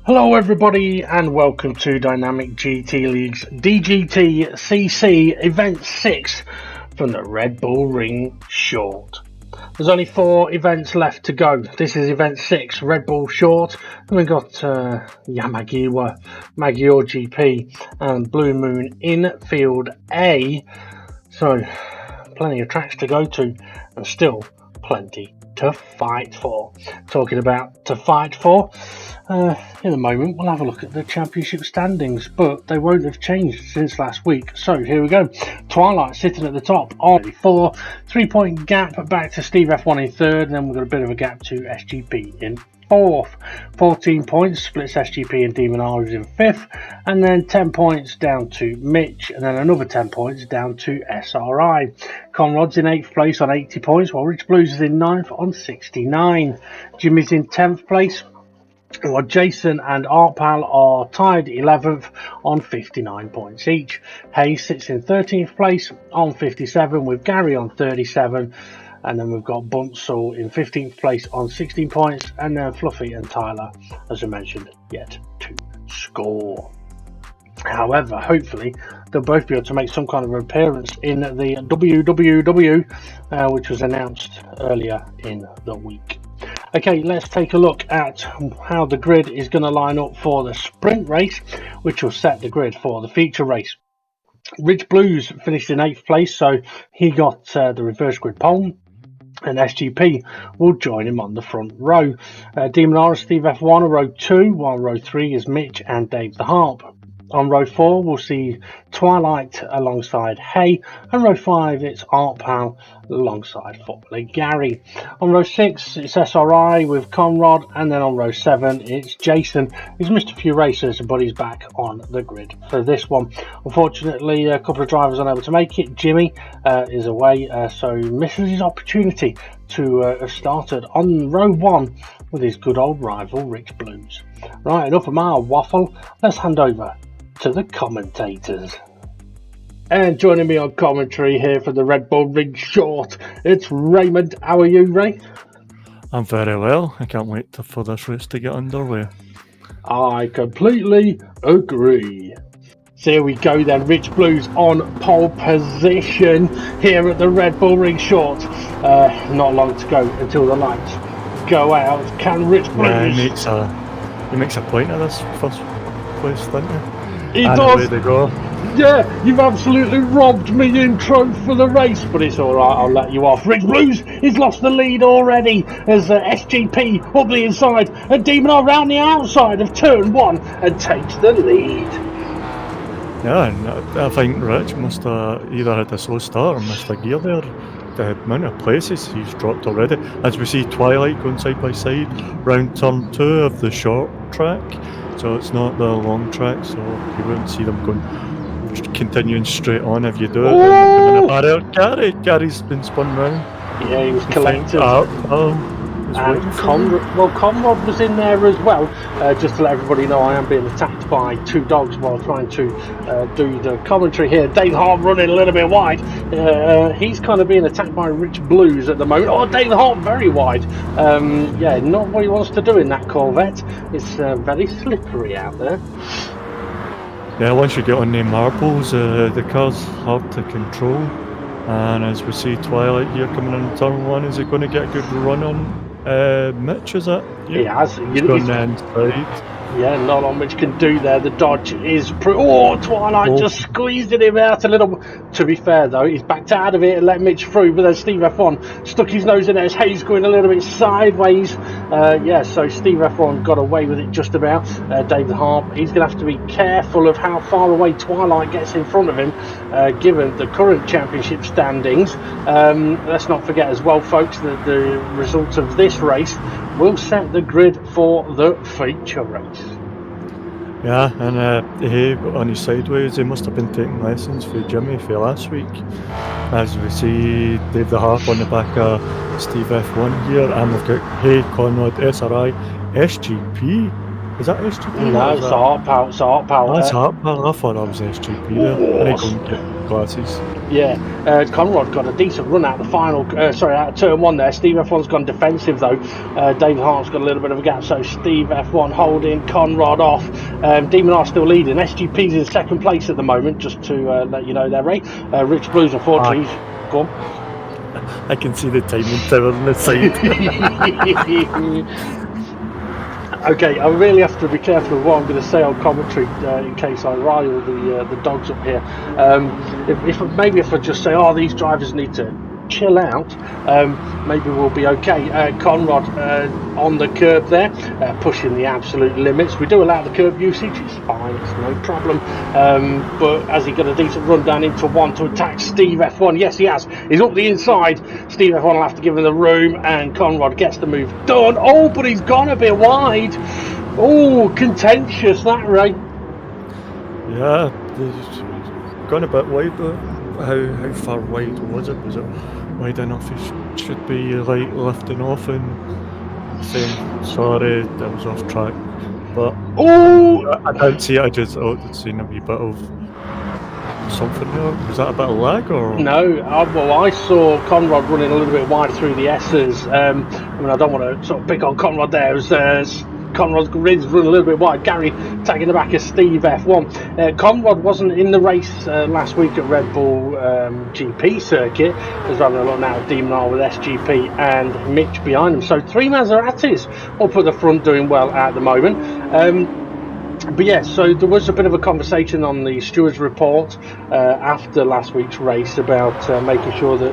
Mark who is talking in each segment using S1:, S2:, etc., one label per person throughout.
S1: Hello everybody and welcome to Dynamic GT League's DGTCC Event 6 from the Red Bull Ring Short. There's only 4 events left to go. This is Event 6, Red Bull Short, and we've got Yamagiwa, Magyar GP and Blue Moon in Field A. So plenty of tracks to go to and still plenty to fight for. Talking about to fight for, in a moment we'll have a look at the championship standings, but they won't have changed since last week. So here we go. Twilight sitting at the top on 4, 3-point gap back to Steve F1 in 3rd, and then we've got a bit of a gap to SGP in 4th. 14 points splits SGP and Demon R in 5th, and then 10 points down to Mitch, and then another 10 points down to SRI. Conrod's in 8th place on 80 points, while Rich Blues is in 9th on 69. Jimmy's in 10th place, while Jason and Artpal are tied 11th on 59 points each. Hayes sits in 13th place on 57, with Gary on 37. And then we've got Bunsell in 15th place on 16 points. And then Fluffy and Tyler, as I mentioned, yet to score. However, hopefully, they'll both be able to make some kind of appearance in the WWW, which was announced earlier in the week. Okay, let's take a look at how the grid is going to line up for the sprint race, which will set the grid for the feature race. Rich Blues finished in 8th place, so he got the reverse grid pole, and SGP will join him on the front row. Demon R and Steve F1 are row 2, while row 3 is Mitch and Dave the Harp. On row 4 we'll see Twilight alongside Hay, and row 5 it's Artpal alongside Footballer Gary. On row 6 it's SRI with Conrad, and then on row 7 it's Jason. He's missed a few races, but he's back on the grid for this one. Unfortunately, a couple of drivers unable to make it. Jimmy is away, so misses his opportunity to have started on row 1 with his good old rival Rich Blues. Right, enough of my waffle, let's hand over to the commentators. And joining me on commentary here for the Red Bull Ring Short, it's Raymond. How are you, Ray?
S2: I'm very well. I can't wait for this race to get underway.
S1: I completely agree. So here we go then, Rich Blues on pole position here at the Red Bull Ring Short. Not long to go until the lights go out. Can Rich Blues...
S2: Yeah, he makes a point of this first place, doesn't he?
S1: He
S2: and
S1: does.
S2: Away they go.
S1: Yeah, you've absolutely robbed me intro for the race, but it's alright, I'll let you off. Rich Blues, he's lost the lead already as SGP up the inside and Demon are around the outside of turn 1 and takes the lead.
S2: Yeah, and I think Rich must have either had a slow start or missed a gear there. The amount of places he's dropped already. As we see Twilight going side by side round turn 2 of the short track. So it's not the long track, so you wouldn't see them continuing straight on if you do it. In a barrier. Gary's been spun round.
S1: Yeah, he was collected. And Conrad was in there as well. Just to let everybody know, I am being attacked by 2 dogs while trying to do the commentary here. Dave Hart running a little bit wide. He's kind of being attacked by Rich Blues at the moment. Oh, Dave Hart very wide. Yeah, not what he wants to do in that Corvette. It's very slippery out there.
S2: Yeah, once you get on the marbles, the car's hard to control. And as we see Twilight here coming in turn 1, is he going to get a good run on Mitch, is it? Yeah.
S1: He has.
S2: He's gone inside.
S1: Yeah, not on Mitch can do there. The dodge is... Twilight just squeezed him out a little. To be fair, though, he's backed out of it and let Mitch through, but then Steve F1 stuck his nose in there as Hayes going a little bit sideways. So Steve F1 got away with it just about. Dave the Harp, he's going to have to be careful of how far away Twilight gets in front of him, given the current championship standings. Let's not forget as well, folks, that the result of this race will set the grid for the feature race.
S2: Yeah, and he on his sideways, he must have been taking lessons for Jimmy for last week. As we see Dave the Harp on the back of Steve F1 here, and we've got Hay, Conrad, SRI, SGP. Is that SGP?
S1: No, it's Artpal.
S2: That's Artpal. I thought that was SGP there. glasses.
S1: Yeah, Conrad got a decent run out of the final, out of turn 1 there. Steve F1's gone defensive though. David Hart's got a little bit of a gap, so Steve F1 holding Conrad off. Demon R still leading. SGP's in second place at the moment, just to let you know there, Ray. Rich Blues, unfortunately, go on.
S2: I can see the timing tower on the side.
S1: Okay, I really have to be careful of what I'm going to say on commentary in case I rile the dogs up here. If I just say, these drivers need to chill out, maybe we'll be okay. Conrad on the curb there, pushing the absolute limits. We do allow the curb usage, it's fine, it's no problem. But has he got a decent run down into 1 to attack Steve F1? Yes, he has. He's up the inside. Steve F1 will have to give him the room, and Conrad gets the move done. Oh, but he's gone a bit wide. Oh, contentious that, Ray.
S2: Yeah, he's gone a bit wide, but how far wide was it? Was it wide enough he should be like lifting off and saying sorry, that was off track? But I didn't see it. I just seen a wee bit of something there. Was that a bit of lag or?
S1: No, I saw Conrad running a little bit wide through the S's. I don't want to sort of pick on Conrad there. It was, Conrad's running a little bit wide. Gary tagging the back of Steve F1. Conrad wasn't in the race last week at Red Bull GP circuit. There's running a lot now of Demon R with SGP and Mitch behind him. So 3 Maseratis up at the front doing well at the moment. But yeah, so there was a bit of a conversation on the stewards report after last week's race about making sure that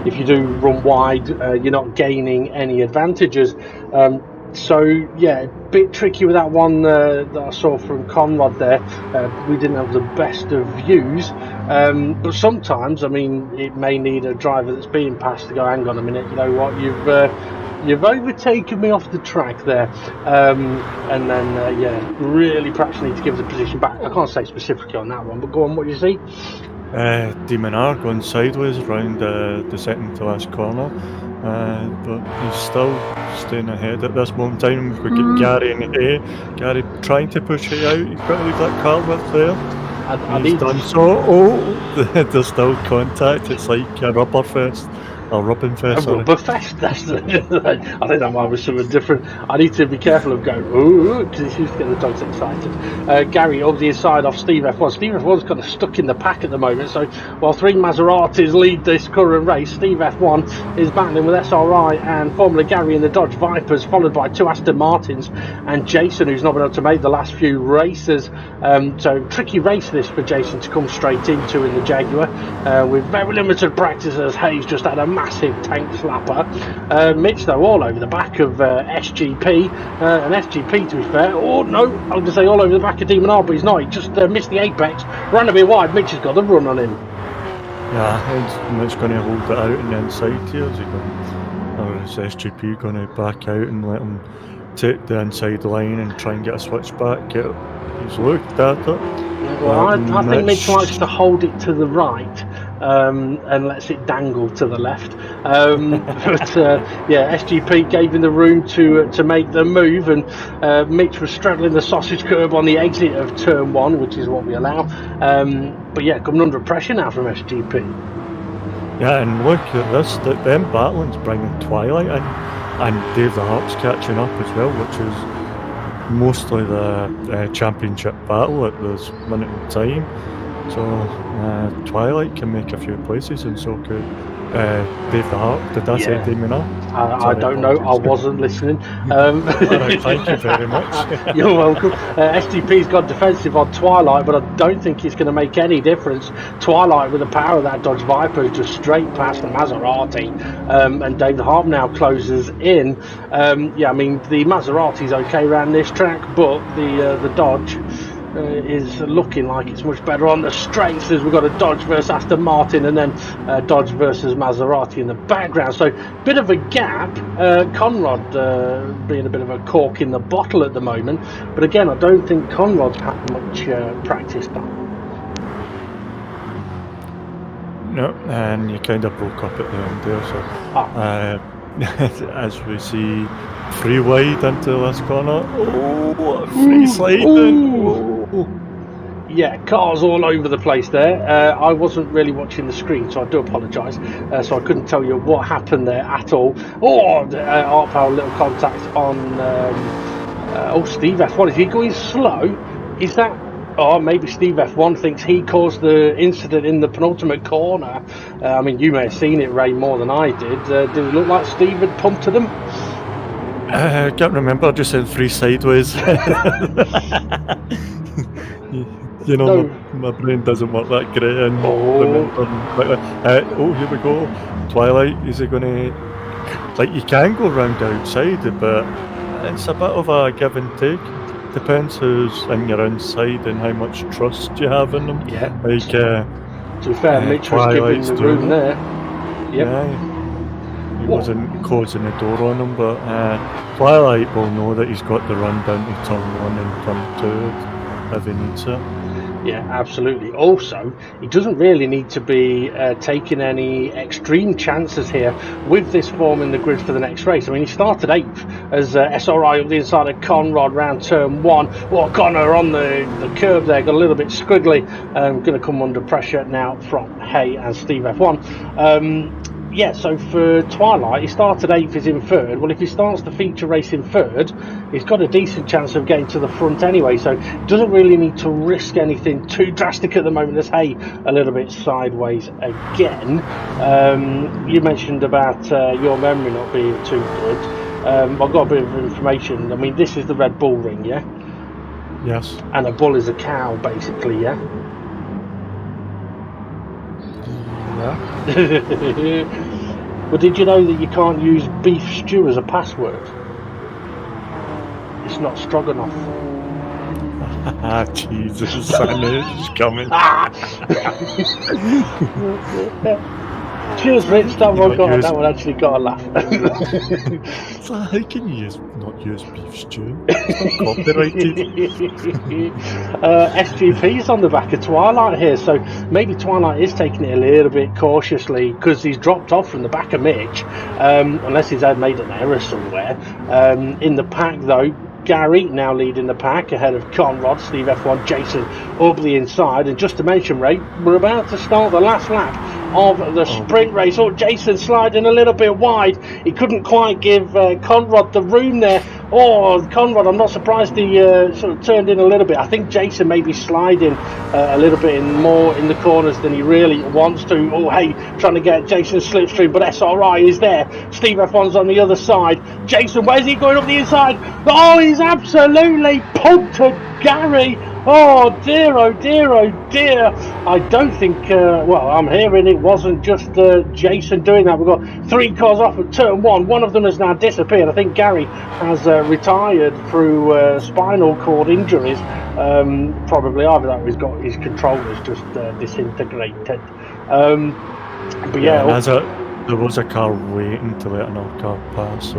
S1: if you do run wide, you're not gaining any advantages. So yeah, a bit tricky with that one that I saw from Conrad there. We didn't have the best of views, but sometimes, it may need a driver that's being passed to go, hang on a minute, you know what, you've overtaken me off the track there, and then really perhaps need to give the position back. I can't say specifically on that one, but go on, what do you see?
S2: Demon R going sideways around the second to last corner, but he's still staying ahead at this moment in time. We've got Gary in the A. Gary trying to push it out. He's got to leave that car with there. He's done so. There's still contact. It's like a rubber fest. A rubbing fest.
S1: Rubber fest. I think that might be something different. I need to be careful of going ooh, because it used to get the dogs excited. Gary over the inside off Steve F1. Steve F1's kind of stuck in the pack at the moment. So while 3 Maseratis lead this current race, Steve F1 is battling with SRI and Formula Gary in the Dodge Vipers, followed by 2 Aston Martins and Jason, who's not been able to make the last few races. So tricky race this for Jason to come straight into in the Jaguar with very limited practice, as Hayes just had a massive tank slapper. Mitch though all over the back of SGP, and SGP, to be fair, I was going to say all over the back of Demon R, but he's not. He just missed the apex, ran a bit wide. Mitch has got the run on him.
S2: Yeah, Mitch going to hold it out on the inside here. Or is SGP going to back out and let him take the inside line and try and get a switch back? He's looked at it.
S1: Well, I think Mitch likes to hold it to the right and lets it dangle to the left. SGP gave him the room to make the move, and Mitch was straddling the sausage curb on the exit of turn 1, which is what we allow. But yeah, coming under pressure now from SGP.
S2: Yeah, and look at this, them battling's bringing Twilight in, and Dave the Harp's catching up as well, which is mostly the championship battle at this minute in time. So Twilight can make a few places, and so could Dave the Harp. Did I say Damien R?
S1: I don't know, I wasn't listening.
S2: Alright, thank you very much.
S1: You're welcome. SGP's gone defensive on Twilight, but I don't think it's going to make any difference. Twilight, with the power of that Dodge Viper, is just straight past the Maserati, and Dave the Harp now closes in. The Maserati's okay around this track, but the Dodge is looking like it's much better on the straights, as we've got a Dodge versus Aston Martin and then Dodge versus Maserati in the background. So bit of a gap. Conrad being a bit of a cork in the bottle at the moment, but again, I don't think Conrad's had much practice done.
S2: No, and you kind of broke up at the end there, so as we see 3 wide into this corner. Free sliding.
S1: Yeah, cars all over the place there. I wasn't really watching the screen, so I do apologise. So I couldn't tell you what happened there at all. Oh, Art Power, little contact on. Steve F1. Is he going slow? Is that? Oh, maybe Steve F1 thinks he caused the incident in the penultimate corner. I mean, you may have seen it, Ray, more than I did. Did it look like Steve had pumped them?
S2: I can't remember. I just said 3 sideways. You know,
S1: No.
S2: my brain doesn't work that great and remembering. Here we go. Twilight, is it going to... Like, you can go round the outside, but it's a bit of a give and take. Depends who's in your inside and how much trust you have in them.
S1: Yeah.
S2: Like,
S1: to be fair, Mitch was giving the room there. Yep.
S2: Yeah. He wasn't closing the door on him, but Twilight will know that he's got the run down to turn 1 and turn 2 if he needs it.
S1: Yeah, absolutely. Also, he doesn't really need to be taking any extreme chances here with this form in the grid for the next race. I mean, he started 8th as SRI up the inside of Conrad round turn 1. Well, Connor on the curve there, got a little bit squiggly. Going to come under pressure now from Hay and Steve F1. Yeah, so for Twilight, he started 8th, he's in 3rd. Well, if he starts the feature race in 3rd, he's got a decent chance of getting to the front anyway, so he doesn't really need to risk anything too drastic at the moment. There's Hay a little bit sideways again. You mentioned about your memory not being too good. I've got a bit of information. I mean, this is the Red Bull ring, yeah?
S2: Yes.
S1: And a bull is a cow, basically, yeah?
S2: Yeah.
S1: Well, did you know that you can't use beef stew as a password? It's not Stroganoff.
S2: Jesus, I knew it was coming.
S1: Cheers, Rich. That one actually got a laugh.
S2: So how can you not use beef stew? It's not copyrighted.
S1: SGP's on the back of Twilight here, so maybe Twilight is taking it a little bit cautiously because he's dropped off from the back of Mitch, unless he's had made an error somewhere. In the pack, though, Gary now leading the pack ahead of Conrad, Steve F1, Jason up the inside. And just to mention, Ray, we're about to start the last lap of the sprint race. Oh, Jason sliding a little bit wide. He couldn't quite give Conrad the room there. Oh, Conrad, I'm not surprised he sort of turned in a little bit. I think Jason may be sliding a little bit more in the corners than he really wants to. Oh, hey, trying to get Jason's slipstream, but SRI is there. Steve F1's on the other side. Jason, where's he going up the inside? Oh, he's absolutely punctured Gary. Oh dear, oh dear, oh dear. I don't think, well, I'm hearing it wasn't just Jason doing that. We've got 3 cars off at turn 1. One of them has now disappeared. I think Gary has retired through spinal cord injuries. Probably either that or he's got his controllers just disintegrated. But yeah.
S2: There was a car waiting to let another car pass, so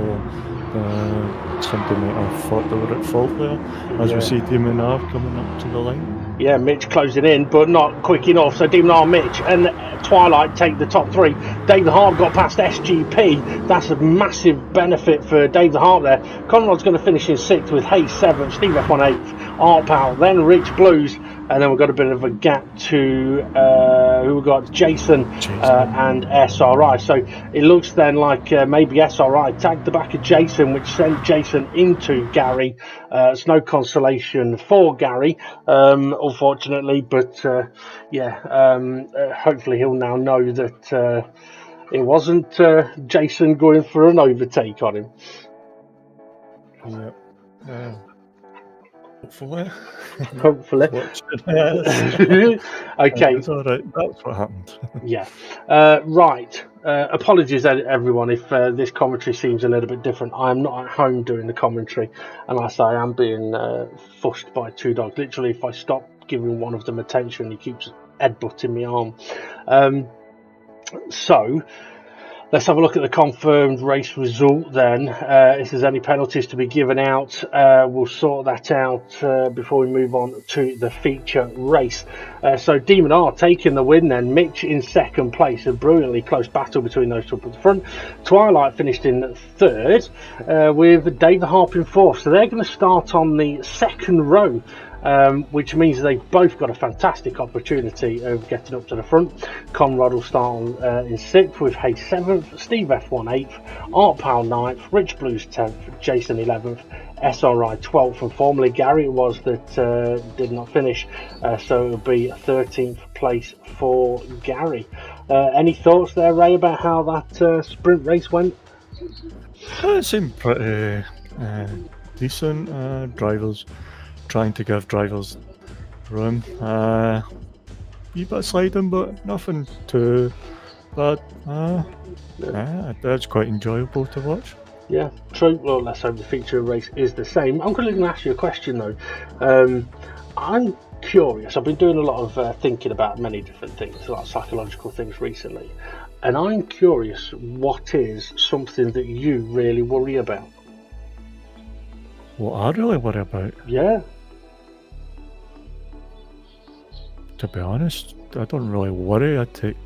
S2: somebody might have thought they were at fault there. As we see Demon R coming up to the line.
S1: Yeah, Mitch closing in, but not quick enough. So Demon R, Mitch, and Twilight take the top 3. Dave the Harp got past SGP. That's a massive benefit for Dave the Harp there. Conrad's going to finish in 6th with Hayes 7th, Steve F1 8th, Art Powell, then Rich Blues. And then we've got a bit of a gap to who we've got Jason and SRI. So it looks then like maybe SRI tagged the back of Jason, which sent Jason into Gary. It's no consolation for Gary, unfortunately. But hopefully he'll now know that it wasn't Jason going for an overtake on him.
S2: Yeah. Hopefully.
S1: Okay.
S2: It's all right. That's what happened.
S1: Yeah. Right. Apologies, everyone, if this commentary seems a little bit different. I am not at home doing the commentary, and I say I am being fussed by 2 dogs. Literally, if I stop giving one of them attention, he keeps headbutting my arm. So let's have a look at the confirmed race result then. If there's any penalties to be given out, we'll sort that out before we move on to the feature race. So Demon R taking the win then. Mitch in 2nd place. A brilliantly close battle between those 2 up at the front. Twilight finished in 3rd with Dave the Harp in 4th. So they're going to start on the 2nd row which means they've both got a fantastic opportunity of getting up to the front. Conrad will start in 6th with Hay 7th, Steve F1 8th, Art Pal 9th, Rich Blues 10th, Jason 11th, SRI 12th, and formerly Gary was that did not finish, so it'll be 13th place for Gary. Any thoughts there, Ray, about how that sprint race went?
S2: It seemed pretty decent. Drivers trying to give drivers room. Wee bit of sliding, but nothing too bad. That's quite enjoyable to watch.
S1: Yeah, true. Well, let's hope the feature race is the same. I'm going to ask you a question though. I'm curious. I've been doing a lot of thinking about many different things, a lot of psychological things recently, and I'm curious, what is something that you really worry about?
S2: What I really worry about?
S1: Yeah.
S2: To be honest, I don't really worry. I take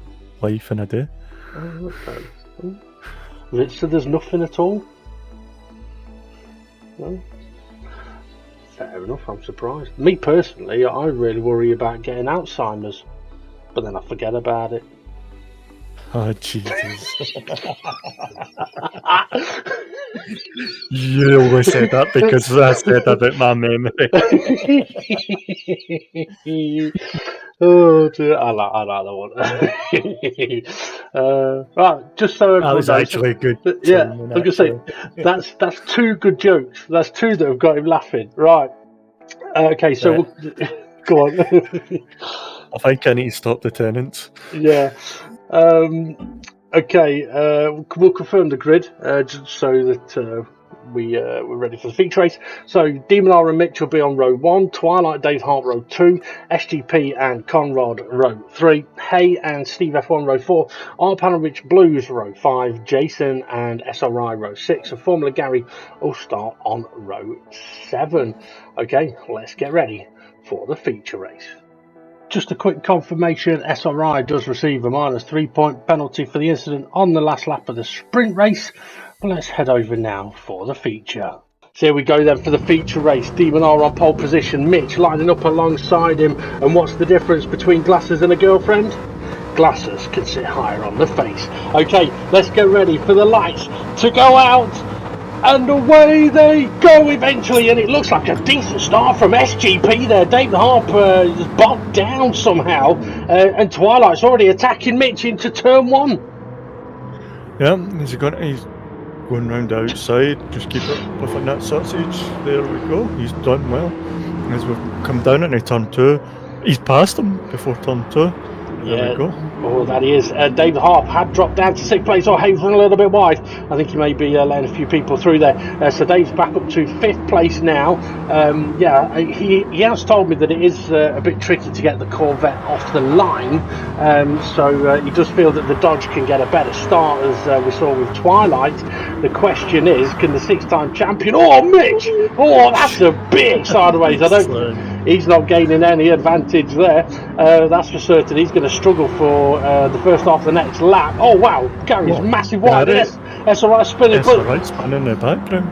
S2: life in a day.
S1: Oh, okay. So there's nothing at all? No? Fair enough, I'm surprised. Me personally, I really worry about getting Alzheimer's, but then I forget about it.
S2: Oh, Jesus. You always say that because I said about my memory.
S1: Oh dear, I like that one. Right, just so everyone
S2: That was
S1: knows,
S2: actually good.
S1: Yeah, I was gonna say that's 2 good jokes. That's 2 that have got him laughing. Right. Okay, so go on.
S2: I think I need to stop the tenants.
S1: Yeah. Okay. We'll confirm the grid just so that we're ready for the feature race. So Demon R and Mitch will be on row 1, Twilight, Dave Hart row 2, SGP and Conrad row 3, Hay and Steve F1 row 4, Arpan and Rich Blues row 5, Jason and SRI row 6, and Formula Gary will start on row 7. Okay, let's get ready for the feature race. Just a quick confirmation, SRI does receive a -3 point penalty for the incident on the last lap of the sprint race. But let's head over now for the feature. So here we go then for the feature race. Demon R on pole position, Mitch lining up alongside him. And what's the difference between glasses and a girlfriend? Glasses can sit higher on the face. Okay, let's get ready for the lights to go out. And away they go eventually, and it looks like a decent start from SGP there. David Harper is bogged down somehow, and Twilight's already attacking Mitch into turn 1.
S2: Yeah, he's going round the outside, just keep it within that sausage. There we go, he's done well. As we've come down into turn 2, he's passed him before turn 2. There we go.
S1: Oh, that he is. David Harp had dropped down to 6th place. Oh, Hayes run a little bit wide. I think he may be letting a few people through there. So Dave's back up to 5th place now. He has told me that it is a bit tricky to get the Corvette off the line. So he does feel that the Dodge can get a better start, as we saw with Twilight. The question is, can the 6-time champion... Oh, Mitch! Oh, that's a big sideways. He's not gaining any advantage there. That's for certain. He's going to struggle for the first half of the next lap. Oh wow, Gary's massive wide. That's all right, spinning.
S2: That's all right, spinning in the background.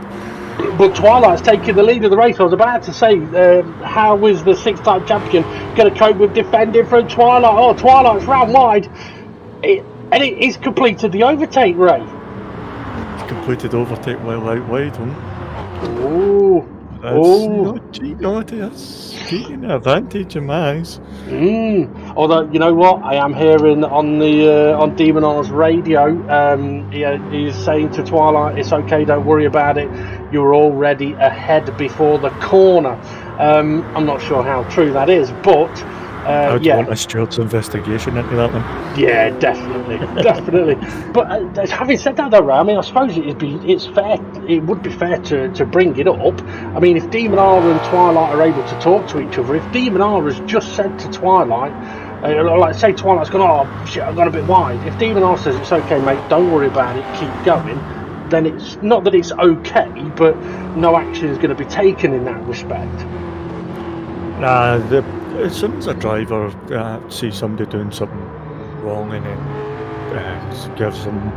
S1: But Twilight's taking the lead of the race. I was about to say, how is the 6-time champion going to cope with defending from Twilight? Oh, Twilight's round wide. He's completed the overtake, Ray.
S2: He's completed overtake while out wide,
S1: Ooh.
S2: That's taking advantage of my eyes.
S1: Although, you know what, I am hearing on Demon R's radio, he's saying to Twilight, it's okay, don't worry about it, you're already ahead before the corner. I'm not sure how true that is, but
S2: I'd want a steward's investigation into that one.
S1: Yeah, definitely. But having said that, though, Ray, I mean, I suppose it's fair. It would be fair to bring it up. I mean, if Demon R and Twilight are able to talk to each other, if Demon R has just said to Twilight, like say Twilight's gone, oh shit, I've gone a bit wide. If Demon R says it's okay, mate, don't worry about it, keep going, then it's not that it's okay, but no action is going to be taken in that respect.
S2: As soon as a driver sees somebody doing something wrong and then gives them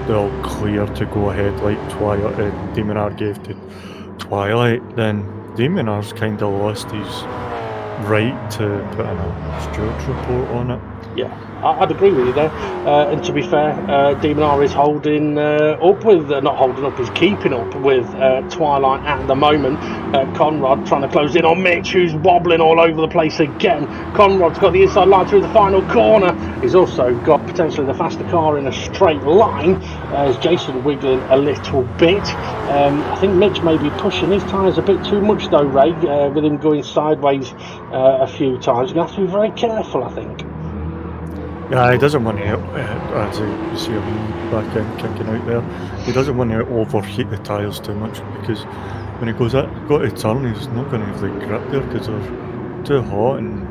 S2: the all clear to go ahead, like Demon R gave to Twilight, then Demon R's kind of lost his right to put in a stewards report on it.
S1: Yeah, I'd agree with you there. And to be fair, Demon R is holding up with, not holding up, is keeping up with Twilight at the moment. Conrad trying to close in on Mitch, who's wobbling all over the place again. Conrad's got the inside line through the final corner. He's also got potentially the faster car in a straight line, as Jason wiggling a little bit. I think Mitch may be pushing his tyres a bit too much though, Ray, with him going sideways a few times. You're going to have to be very careful, I think.
S2: Yeah, he doesn't want to, as you see him back in kicking out there, he doesn't want to overheat the tyres too much, because when he got to turn, he's not going to have the grip there because they're too hot and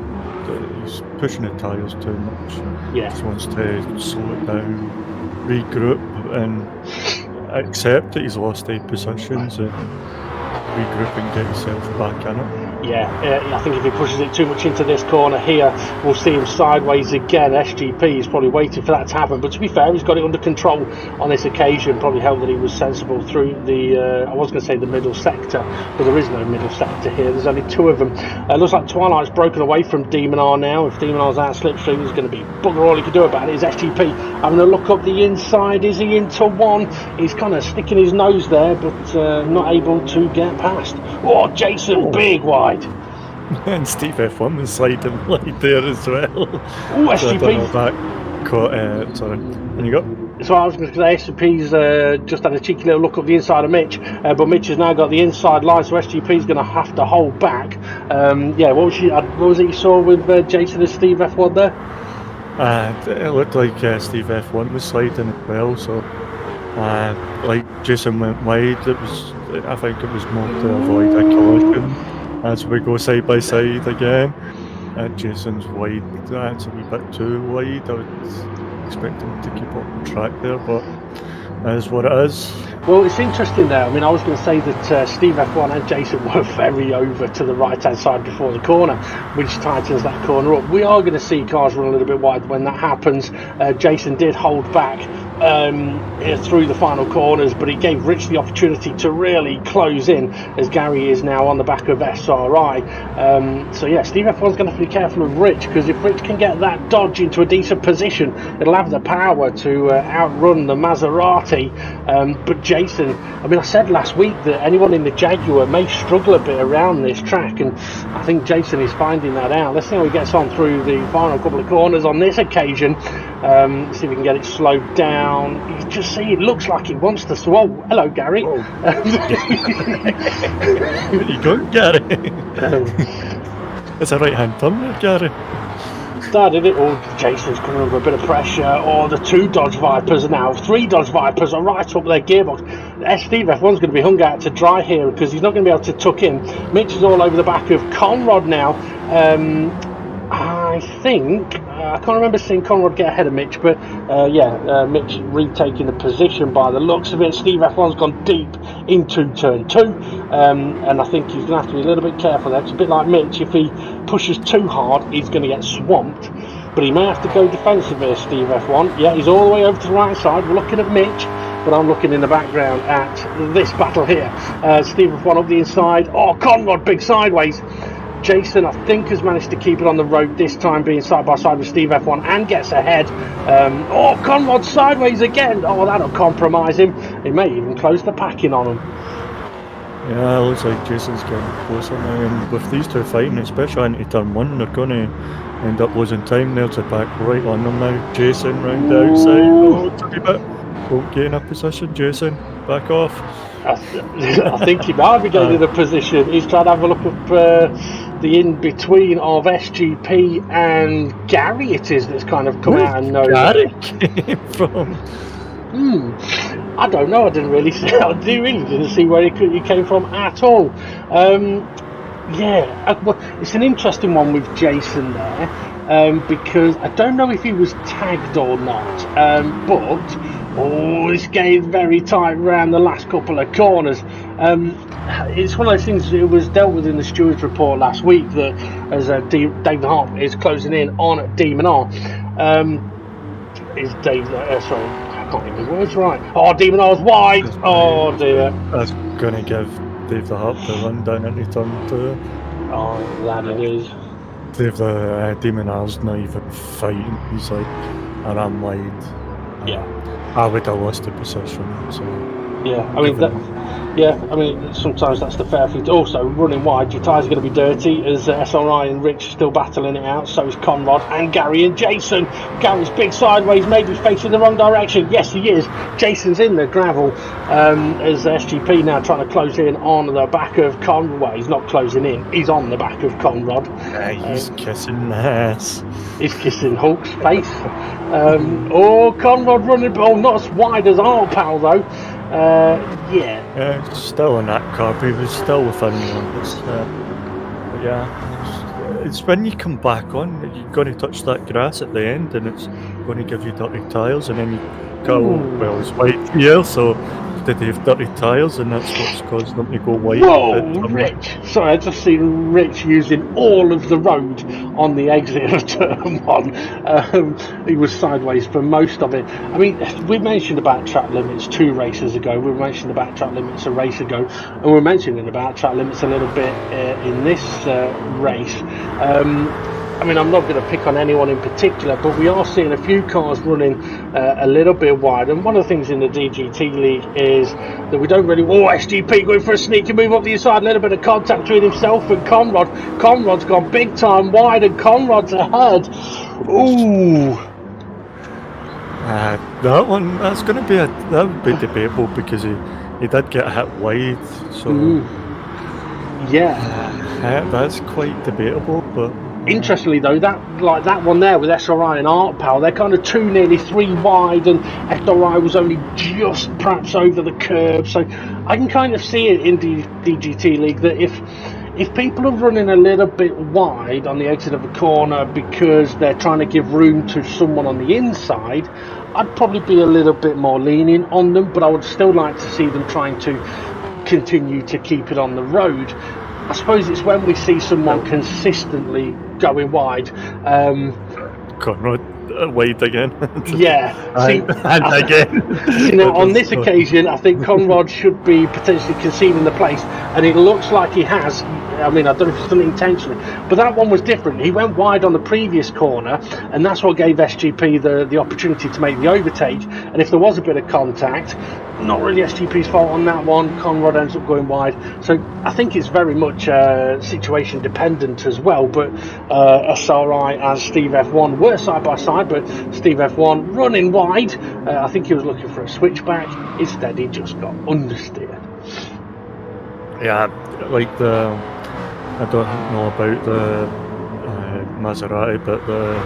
S2: he's pushing the tyres too much.
S1: Yeah.
S2: He just wants to slow it down, regroup and accept that he's lost 8 positions and regroup and get himself back in it.
S1: Yeah, I think if he pushes it too much into this corner here, we'll see him sideways again. SGP is probably waiting for that to happen, but to be fair, he's got it under control on this occasion. Probably helped that he was sensible through the, I was going to say the middle sector, but there is no middle sector here. There's only 2 of them. Looks like Twilight's broken away from Demon R now. If Demon R's out slipstream, there's going to be bugger all he can do about it. Is SGP having a look up the inside? Is he into one? He's kind of sticking his nose there, but not able to get past. Oh, Jason, big wide.
S2: And Steve F1 was sliding right there as well.
S1: Oh, SGP.
S2: So I don't know if that caught, sorry. And you go.
S1: So I was going to say SGP's just had a cheeky little look up the inside of Mitch, but Mitch has now got the inside line, so SGP's going to have to hold back. Yeah, what was it you saw with Jason and Steve F1 there?
S2: It looked like Steve F1 was sliding as well, so like Jason went wide. I think it was more to avoid a collision as we go side by side again. Jason's wide, that's a wee bit too wide. I would expect him to keep up the track there, but that is what it is.
S1: Well, it's interesting there. I mean, I was going to say that Steve F1 and Jason were very over to the right-hand side before the corner, which tightens that corner up. We are going to see cars run a little bit wide when that happens. Jason did hold back through the final corners, but he gave Rich the opportunity to really close in, as Gary is now on the back of SRI. So yeah, Steve F1's going to have to be careful of Rich, because if Rich can get that Dodge into a decent position, it'll have the power to outrun the Maserati. But Jason, I mean, I said last week that anyone in the Jaguar may struggle a bit around this track, and I think Jason is finding that out. Let's see how he gets on through the final couple of corners on this occasion. See if we can get it slowed down. You just see it looks like it wants to. Oh, hello, Gary.
S2: You got Gary. It's a right-hand turn there, Gary.
S1: Started it. Oh, Jason's coming under a bit of pressure. Oh, the 2 Dodge Vipers are now. 3 Dodge Vipers are right up their gearbox. Steve F1's going to be hung out to dry here because he's not going to be able to tuck in. Mitch is all over the back of Conrad now. I think I can't remember seeing Conrad get ahead of Mitch, but Mitch retaking the position by the looks of it. Steve F1's gone deep into turn 2, and I think he's going to have to be a little bit careful there. It's a bit like Mitch. If he pushes too hard, he's going to get swamped, but he may have to go defensive here, Steve F1. Yeah, he's all the way over to the right side. We're looking at Mitch, but I'm looking in the background at this battle here. Steve F1 up the inside. Oh, Conrad big sideways. Jason, I think, has managed to keep it on the road this time, being side by side with Steve F1, and gets ahead. Conrad sideways again. Oh, that'll compromise him. He may even close the packing on him.
S2: Yeah, it looks like Jason's getting closer now, and with these two fighting, especially into turn 1, they're going to end up losing time. There's a back right on them now. Jason round the outside. Oh, it's a wee bit. Won't get in a position, Jason. Back off.
S1: I think he might be getting in a position. He's trying to have a look at the in-between of SGP and Gary, it is, that's kind of come out and know
S2: Gary came from.
S1: I don't know. I didn't really see. I really didn't see where he came from at all. It's an interesting one with Jason there, because I don't know if he was tagged or not. But this game's very tight around the last couple of corners. It's one of those things. It was dealt with in the stewards report last week that as David Hart is closing in on Demon R. Is Dave? Sorry. Can't get my words right. Oh, Demon R's wide. Oh dear.
S2: That's going to give Dave the Harp to run down into turn 2.
S1: Oh, that it is.
S2: Dave the Demon R's not even fighting. He's like, and I'm wide.
S1: Yeah.
S2: I would have lost the position. So
S1: yeah, I mean sometimes that's the fair thing. Also, running wide, your tyres are going to be dirty as SRI and Rich are still battling it out. So is Conrad and Gary and Jason. Gary's big sideways, maybe facing the wrong direction. Yes, he is. Jason's in the gravel as SGP now trying to close in on the back of Conrad. Well, he's not closing in. He's on the back of Conrad.
S2: He's kissing the ass.
S1: He's kissing Hulk's face. Conrad running, not as wide as our pal though.
S2: Still in that curb, he was still within numbers. It's when you come back on, you're going to touch that grass at the end and it's going to give you dirty tyres, and then you go, well, it's white here, so did they have dirty tyres, and that's what's caused them to go white.
S1: Whoa, Rich! Sorry, I just seen Rich using all of the road on the exit of turn 1. He was sideways for most of it. I mean, we mentioned about track limits 2 races ago, we mentioned about track limits a race ago, and we're mentioning about track limits a little bit in this race. I mean, I'm not going to pick on anyone in particular, but we are seeing a few cars running a little bit wide. And one of the things in the DGT League is that we don't really... Oh, SGP going for a sneaky move up the inside. A little bit of contact between himself and Conrad. Conrad's gone big time wide and Conrad's ahead. Ooh.
S2: That one, that would be debatable because he did get hit wide. So that's quite debatable, but...
S1: Interestingly though, that one there with SRI and Art Pal, they're kind of 2, nearly 3 wide, and SRI was only just perhaps over the curb. So I can kind of see it in the DGT League that if people are running a little bit wide on the exit of a corner because they're trying to give room to someone on the inside, I'd probably be a little bit more lenient on them, but I would still like to see them trying to continue to keep it on the road. I suppose it's when we see someone consistently going wide.
S2: Conrad wide again.
S1: Yeah.
S2: And again.
S1: On this occasion, I think Conrad should be potentially conceding the place, and it looks like he has. I mean, I don't know if it's done intentionally, but that one was different. He went wide on the previous corner, and that's what gave SGP the opportunity to make the overtake. And if there was a bit of contact, not really SGP's fault on that one. Conrad ends up going wide. So I think it's very much situation dependent as well. But SRI and Steve F1 were side by side, but Steve F1 running wide. I think he was looking for a switchback. Instead, he just got understeered.
S2: Yeah, like I don't know about the Maserati, but the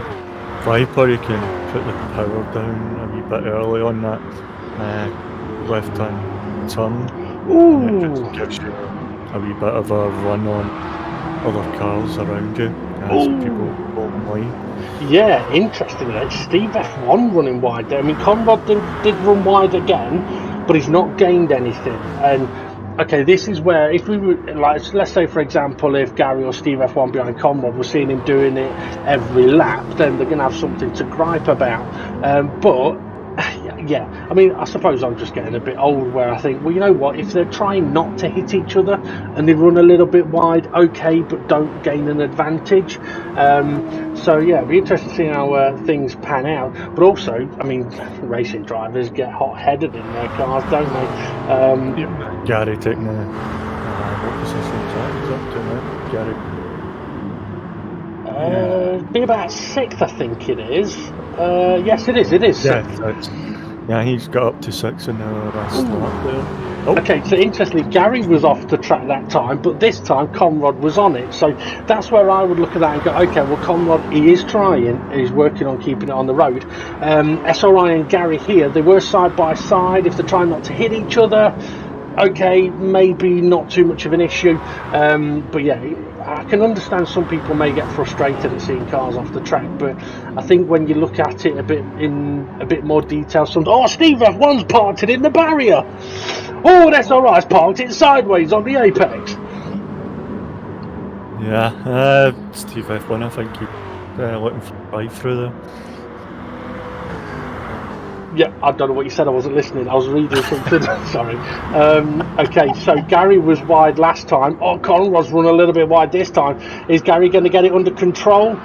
S2: Viper, you can put the power down a wee bit early on that left-hand turn.
S1: Ooh.
S2: It just gives you a wee bit of a run on other cars around you as people go wide.
S1: Yeah, interesting. Steve F1 running wide there. I mean, Conrad did run wide again, but he's not gained anything. And okay, this is where if we were let's say for example, if Gary or Steve F1 behind Conrad, we're seeing him doing it every lap, then they're going to have something to gripe about. But yeah, I mean, I suppose I'm just getting a bit old where I think, well, you know what, if they're trying not to hit each other and they run a little bit wide, okay, but don't gain an advantage. So yeah, it'll be interesting to see how things pan out. But also, I mean, racing drivers get hot-headed in their cars, don't they?
S2: Gary taking what position is up to now? Gary.
S1: Be about 6th, I think it is. Yes, it is. It is 6th.
S2: Yeah, he's got up to 6 in the last lap there.
S1: Okay, so interestingly, Gary was off the track that time, but this time Conrad was on it. So that's where I would look at that and go, okay, well, Conrad, he is trying, he's working on keeping it on the road. SRI and Gary here, they were side by side. If they're trying not to hit each other, okay, maybe not too much of an issue. But yeah, I can understand some people may get frustrated at seeing cars off the track, but I think when you look at it a bit more detail, Steve F1's parked it in the barrier. Oh, that's all right, parked it sideways on the apex.
S2: Yeah, Steve F1, I think he looking for right through there.
S1: Yeah, I don't know what you said. I wasn't listening. I was reading something. Sorry. Okay, so Gary was wide last time. Oh, Conrod's run a little bit wide this time. Is Gary going to get it under control?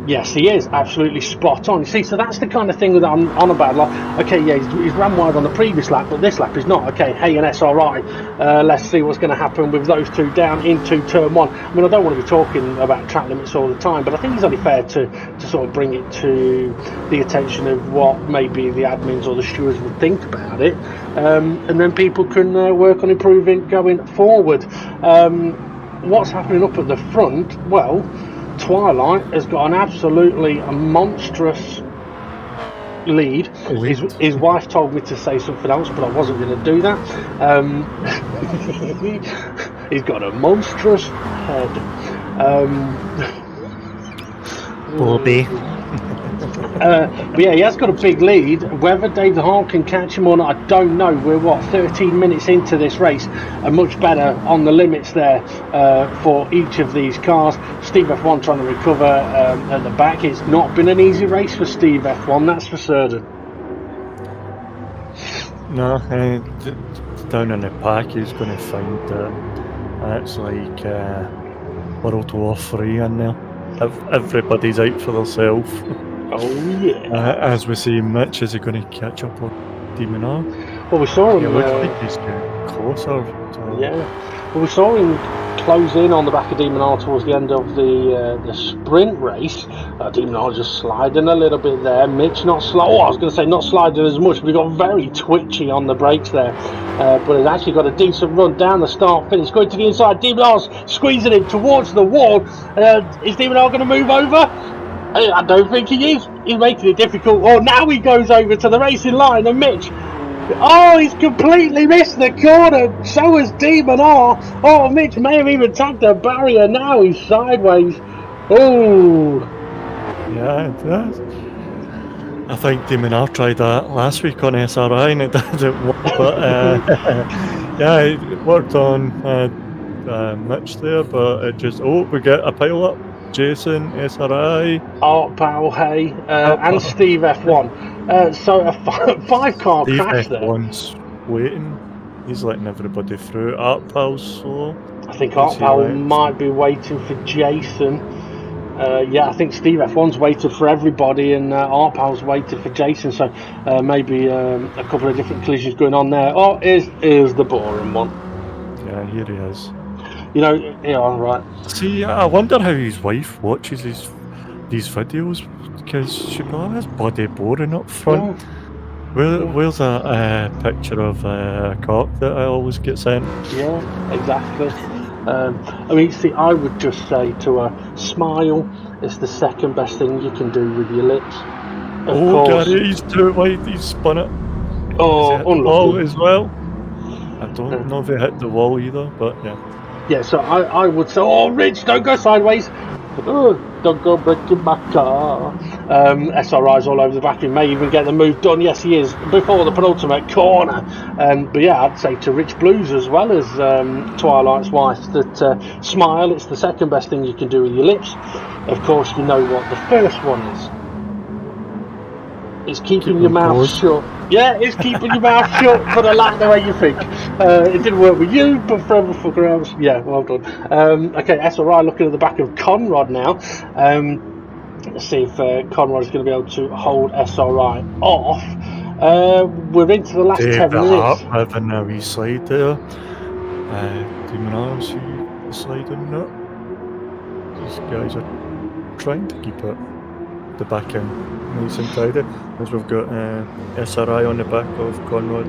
S1: Yes, he is. Absolutely spot on. You see, so that's the kind of thing that I'm on about. Like, okay, yeah, he's ran wide on the previous lap, but this lap is not. Okay, hey, an SRI. Let's see what's going to happen with those two down into turn one. I mean, I don't want to be talking about track limits all the time, but I think it's only fair to sort of bring it to the attention of what maybe the admins or the stewards would think about it, and then people can work on improving going forward. What's happening up at the front? Well, Twilight has got an absolutely monstrous lead. His wife told me to say something else, but I wasn't going to do that. He's got a monstrous head.
S2: Bobby.
S1: But yeah, he has got a big lead. Whether Dave the Hart can catch him or not, I don't know. We're 13 minutes into this race, and much better on the limits there for each of these cars. Steve F1 trying to recover at the back. It's not been an easy race for Steve F1, that's for certain.
S2: No, down in the pack he's going to find it's like World War 3 in there. Everybody's out for themselves.
S1: Oh yeah.
S2: As we see, Mitch, is he going to catch up on Demon R?
S1: Well, we saw him.
S2: It looks like he's getting closer.
S1: Yeah. Well, we saw him close in on the back of Demon R towards the end of the sprint race. Demon R just sliding a little bit there. Mitch not I was going to say not sliding as much, but he got very twitchy on the brakes there. But he's actually got a decent run down the start finish. Going to the inside. Demon R's squeezing him towards the wall. Is Demon R going to move over? I don't think he is. He's making it difficult. Oh, now he goes over to the racing line, and Mitch. Oh, he's completely missed the corner. So has Demon R. Oh, Mitch may have even tagged the barrier. Now he's sideways. Oh.
S2: Yeah, it does. I think Demon R tried that last week on SRI and it didn't work. But yeah, it worked on Mitch there, but it just we get a pile up. Jason, SRI,
S1: Art Powell, Hay, and Steve F1. So a 5-car
S2: Steve
S1: crash there.
S2: F1's waiting. He's letting everybody through. Art Powell's slow.
S1: I think Art Powell might be waiting for Jason. Yeah, I think Steve F1's waited for everybody, and Art Powell's waited for Jason. So maybe a couple of different collisions going on there. Oh, here's the boring one.
S2: Yeah, here he is.
S1: You know, yeah, right.
S2: See, I wonder how his wife watches these videos, because she probably has body boring up front. Yeah. Where's a picture of a cock that I always get sent?
S1: Yeah, exactly. I mean, see, I would just say to her, smile. It's the second best thing you can do with your lips. Of course.
S2: Gary, he's too wide. He's spun it.
S1: Oh,
S2: unlucky as well. I don't know if he hit the wall either, but yeah.
S1: Yeah, so I would say, oh, Rich, don't go sideways. Don't go breaking my car. SRI's all over the back. He may even get the move done. Yes, he is. Before the penultimate corner. But yeah, I'd say to Rich Blues as well as Twilight's wife that smile. It's the second best thing you can do with your lips. Of course, you know what the first one is. It's keeping your mouth shut. Yeah, it's keeping your mouth shut for the lack the way you think. It didn't work with you, but for other fucker else, yeah, well done. Okay, SRI looking at the back of Conrad now. Let's see if Conrad is going to be able to hold SRI off. We're into the last 10 minutes.
S2: Having a wee slide there. Demon R, see sliding that. These guys are trying to keep it the back end nice and tidy, as we've got SRI on the back of Conrad